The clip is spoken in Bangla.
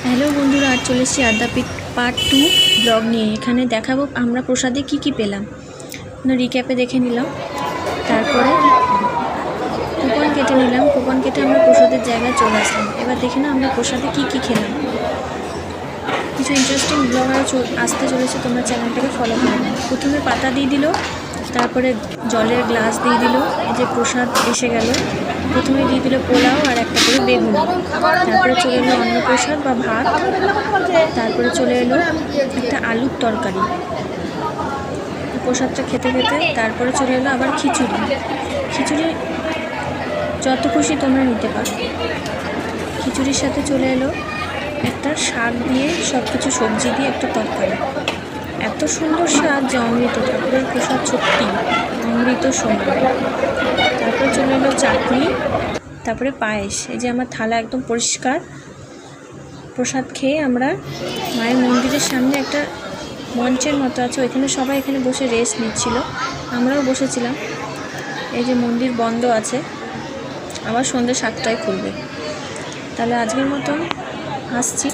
হ্যালো বন্ধুরা, আজ চলে এসেছি আদ্যাপীঠ পার্ট 2 ব্লগ নিয়ে। এখানে দেখাবো আমরা প্রসাদে কি পেলাম। রিক্যাপে দেখে নিলাম, তারপরে কুপন কেটে নিলাম। কুপন কেটে আমরা প্রসাদের জায়গায় চলে আসলাম। এবার দেখে না আমরা প্রসাদে কি খেলাম। কিছু ইন্টারেস্টিং ব্লগ আরও আসতে চলেছে, তোমরা চ্যানেলটাকে ফলো করে নাও। প্রথমে পাতা দিয়ে দিল, তারপরে জলের গ্লাস দিয়ে দিল। এই যে প্রসাদ এসে গেল। প্রথমে দিয়ে দিল পোলাও আর একটা করে বেগুন, তারপরে চলে এলো অন্নপ্রসাদ বা ভাত, তারপরে চলে এলো একটা আলুর তরকারি। প্রসাদটা খেতে খেতে তারপরে চলে এলো আবার খিচুড়ি। খিচুড়ি যত খুশি তোমরা নিতে পারো। খিচুড়ির সাথে চলে এলো একটা শাক দিয়ে, সব কিছু সবজি দিয়ে একটা তরকারি। এত সুন্দর স্বাদ যে অমৃত। ঠাকুরের প্রসাদ সত্যি অমৃত সমান। তারপরে চলে এলো চাটনি, তারপরে পায়েস। এই যে আমার থালা একদম পরিষ্কার। প্রসাদ খেয়ে আমরা মায়ের মন্দিরের সামনে একটা মঞ্চের মতো আছে, ওইখানে সবাই এখানে বসে রেস্ট নিচ্ছিল, আমরাও বসেছিলাম। এই যে মন্দির বন্ধ আছে, আবার সন্ধ্যে 7টায় খুলবে। তাহলে আজকের মতন আসছি।